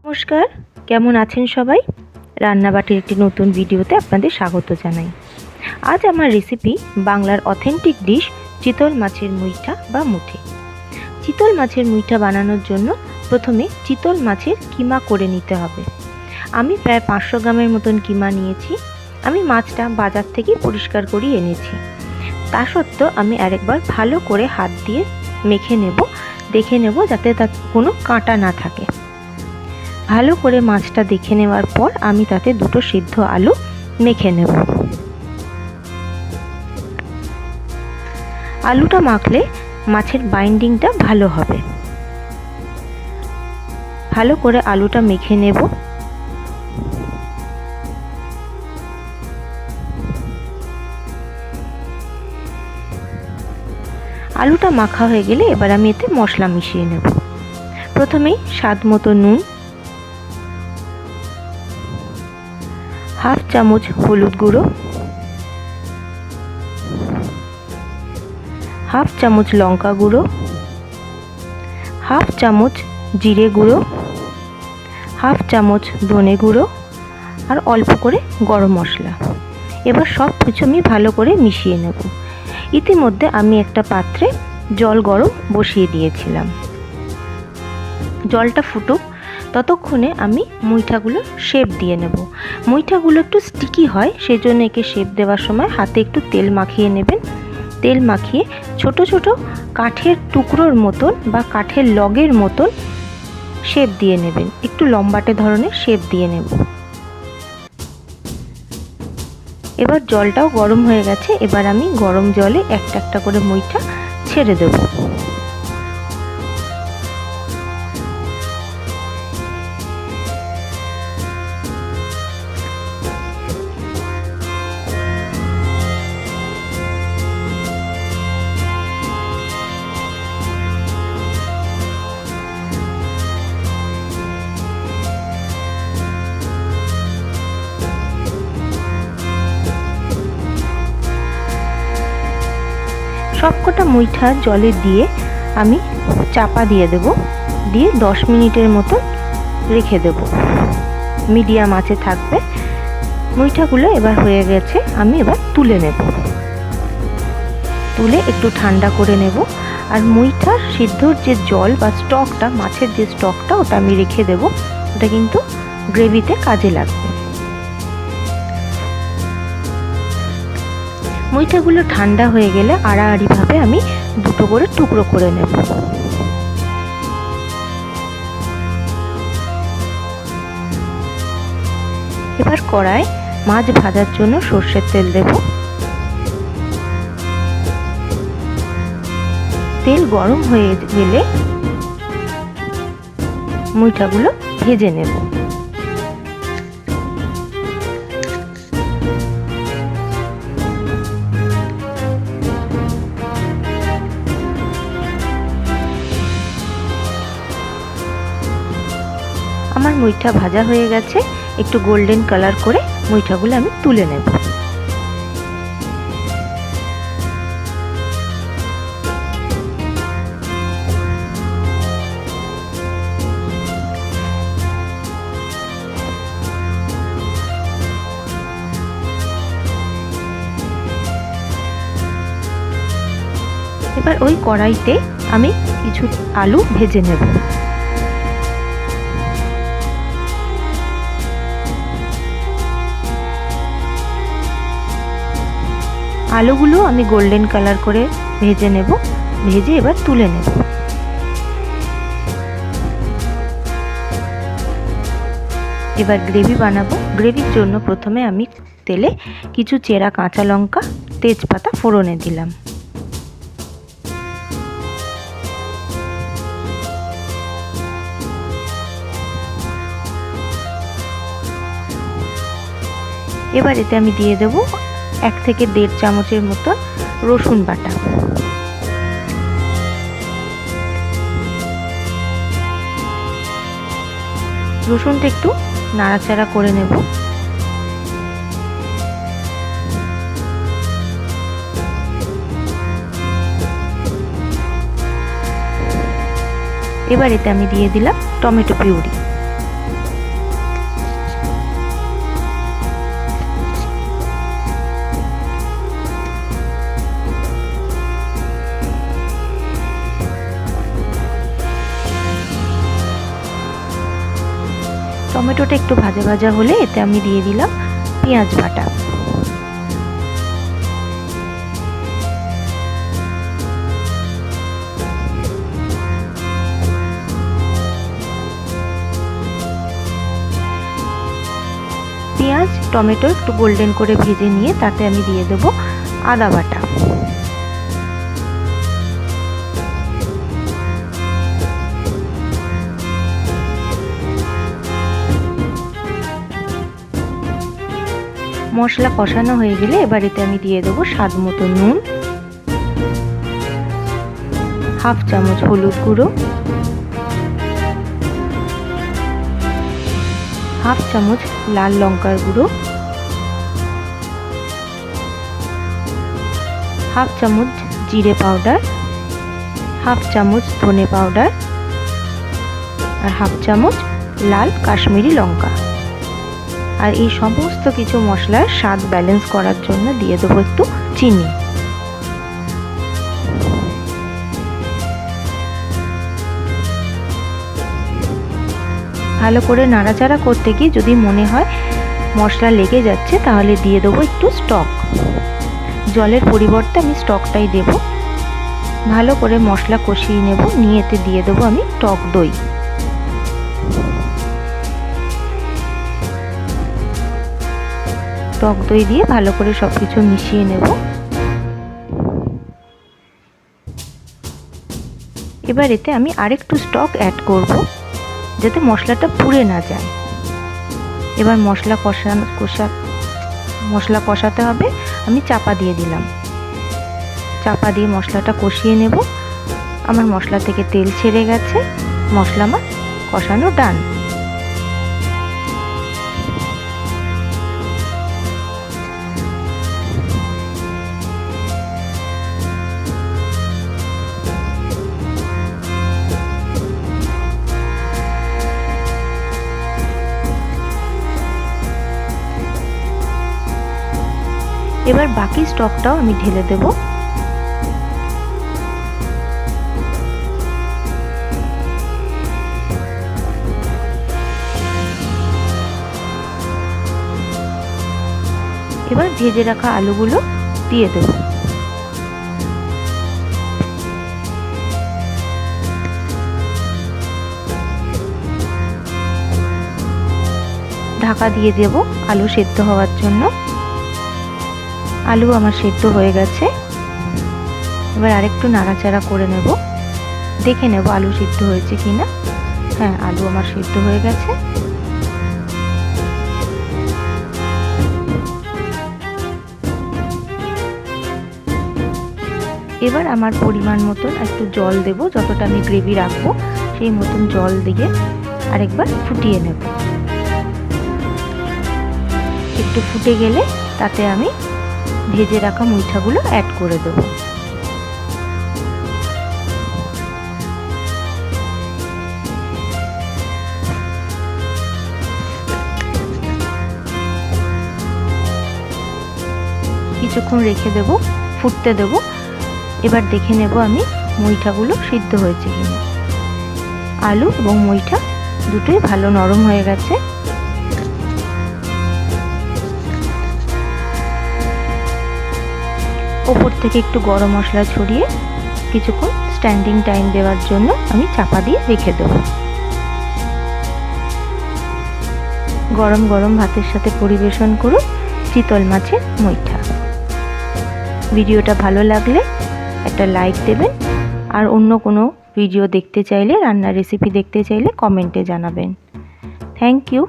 নমস্কার, কেমন আছেন সবাই? রান্নাবাটির একটি নতুন ভিডিওতে আপনাদের স্বাগত জানাই। আজ আমার রেসিপি বাংলার অথেন্টিক ডিশ চিতল মাছের মুইঠা বা মুঠে। চিতল মাছের মুইঠা বানানোর জন্য প্রথমে চিতল মাছের কিমা করে নিতে হবে। আমি প্রায় 500 গ্রামের মতন কিমা নিয়েছি। আমি মাছটা বাজার থেকে পরিষ্কার করে এনেছি। তা সত্ত্বেও আমি আরেকবার ভালো করে হাত দিয়ে মেখে নেব, দেখে নেব যাতে তার কোনো কাঁটা না থাকে। ভালো করে মাছটা দেখে নেওয়ার পর আমি তাতে দুটো সিদ্ধ আলু মেখে নেব। আলুটা মাখলে মাছের বাইন্ডিংটা ভালো হবে। ভালো করে আলুটা মেখে নেব। আলুটা মাখা হয়ে গেলে এবার আমি এতে মশলা মিশিয়ে নেব। প্রথমেই স্বাদ মতো নুন, হাফ চামচ হলুদ গুঁড়ো, হাফ চামচ লঙ্কা গুঁড়ো, হাফ চামচ জিরে গুঁড়ো, হাফ চামচ ধনে গুঁড়ো আর অল্প করে গরম মশলা। এবার সব কিছু আমি ভালো করে মিশিয়ে নেব। ইতিমধ্যে আমি একটা পাত্রে জল গরম বসিয়ে দিয়েছিলাম। জলটা ফুটুক, ততক্ষণে আমি মুইঠাগুলো শেপ দিয়ে নেব। মুইঠাগুলো একটু স্টিকি হয়, সেই জন্য একে শেপ দেওয়ার সময় হাতে একটু তেল মাখিয়ে নেবেন। তেল মাখিয়ে ছোট ছোট কাঠের টুকরোর মতন বা কাঠের লগের মতন শেপ দিয়ে নেবেন। একটু লম্বাটে ধরনের শেপ দিয়ে নেব। এবার জলটাও গরম হয়ে গেছে। এবার আমি গরম জলে একটা একটা করে মুইঠা ছেড়ে দেব। সবকটা মুইঠা জলে দিয়ে আমি চাপা দিয়ে দেব। দিয়ে 10 মিনিটের মতো রেখে দেব। মিডিয়াম আঁচে থাকবে। মুইঠাগুলো এবার হয়ে গেছে, আমি এবার তুলে নেব। তুলে একটু ঠান্ডা করে নেব। আর মুইঠার সিদ্ধর যে জল বা স্টকটা, মাছের যে স্টকটা, ওটা আমি রেখে দেব। ওটা কিন্তু গ্রেভিতে কাজে লাগবে। মুইঠাগুলো ঠান্ডা হয়ে গেলে আড়াআড়িভাবে আমি দুটো করে টুকরো করে নেব। এবার কড়ায় মাছ ভাজার জন্য সর্ষের তেল দেব। তেল গরম হয়ে গেলে মুইঠাগুলো ভেজে নেব। আমার মুইঠা ভাজা হয়ে গেছে। একটু গোল্ডেন কালার করে মুইঠাগুলো আমি তুলে নেব। এবার ওই কড়াইতে আমি কিছু আলু ভেজে নেব। আলুগুলো আমি গোল্ডেন কালার করে ভেজে নেব। ভেজে এবার তুলে নেব। এবার গ্রেভি বানাবো। গ্রেভির জন্য প্রথমে আমি তেলে কিছু চেরা কাঁচা লঙ্কা, তেজপাতা ফোড়নে দিলাম। এবার এতে আমি দিয়ে দেব 1 থেকে 1.5 চামচের মতো রসুন বাটা। রসুনটা একটু নাড়াচাড়া করে নেব। এবার এতে আমি দিয়ে দিলাম টমেটো পিউরি। টমেটোটা একটু ভাজা ভাজা হলে এতে আমি দিয়ে দিলাম পেঁয়াজ বাটা। পেঁয়াজ টমেটো একটু গোল্ডেন করে ভেজে নিয়ে তাতে আমি দিয়ে দেব আদা বাটা। মশলা কষানো হয়ে গেলে এবার এতে আমি দিয়ে দেবো স্বাদ মতো নুন, হাফ চামচ হলুদ গুঁড়ো, হাফ চামচ লাল লঙ্কার গুঁড়ো, হাফ চামচ জিরে পাউডার, হাফ চামচ ধনে পাউডার আর হাফ চামচ লাল কাশ্মীরি লঙ্কা। আর এই সমস্ত কিছু মশলার স্বাদ ব্যালেন্স করার জন্য দিয়ে দেবো একটু চিনি। ভালো করে নাড়াচাড়া করতে গিয়ে যদি মনে হয় মশলা লেগে যাচ্ছে তাহলে দিয়ে দেবো একটু স্টক। জলের পরিবর্তে আমি স্টকটাই দেব। ভালো করে মশলা কষিয়ে নেব, নিয়ে এতে দিয়ে দেবো আমি টক দই। টক দই দিয়ে ভালো করে সব কিছু মিশিয়ে নেব। এবার এতে আমি আরেকটু স্টক অ্যাড করব যাতে মশলাটা পুড়ে না যায়। এবার মশলা কষাতে হবে। আমি চাপা দিয়ে দিলাম। চাপা দিয়ে মশলাটা কষিয়ে নেব। আমার মশলা থেকে তেল ছেড়ে গেছে, মশলা আমার কষানো ডান। এবার বাকি স্টকটাও আমি ঢেলে দেব। এবার ভেজে রাখা আলুগুলো দিয়ে দেব। ঢাকা দিয়ে দেব আলু সেদ্ধ হওয়ার জন্য। আলু আমার সেদ্ধ হয়ে গেছে। এবার আরেকটু নাড়াচাড়া করে নেব, দেখে নেব আলু সিদ্ধ হয়েছে কিনা। হ্যাঁ, আলু আমার সিদ্ধ হয়ে গেছে। এবার আমার পরিমাণ মতন একটু জল দেব, যতটা আমি গ্রেভি রাখবো সেই মতন জল দিয়ে আরেকবার ফুটিয়ে নেব। একটু ফুটে গেলে তাতে আমি ভেজে রাখা মুইঠাগুলো অ্যাড করে দেব। কিছুক্ষণ রেখে দেব, ফুটতে দেব। এবার দেখে নেব আমি মুইঠাগুলো সিদ্ধ হয়েছে কিনা। আলু এবং মুইঠা দুটোই ভালো নরম হয়ে গেছে। ওপর থেকে একটু গরম মশলা ছড়িয়ে কিছুক্ষণ স্ট্যান্ডিং টাইম দেওয়ার জন্য আমি চাপা দিয়ে রেখে দেব। গরম গরম ভাতের সাথে পরিবেশন করুন চিতল মাছের মুইঠা। ভিডিওটা ভালো লাগলে একটা লাইক দেবেন, আর অন্য কোনো ভিডিও দেখতে চাইলে, রান্নার রেসিপি দেখতে চাইলে কমেন্টে জানাবেন। Thank you.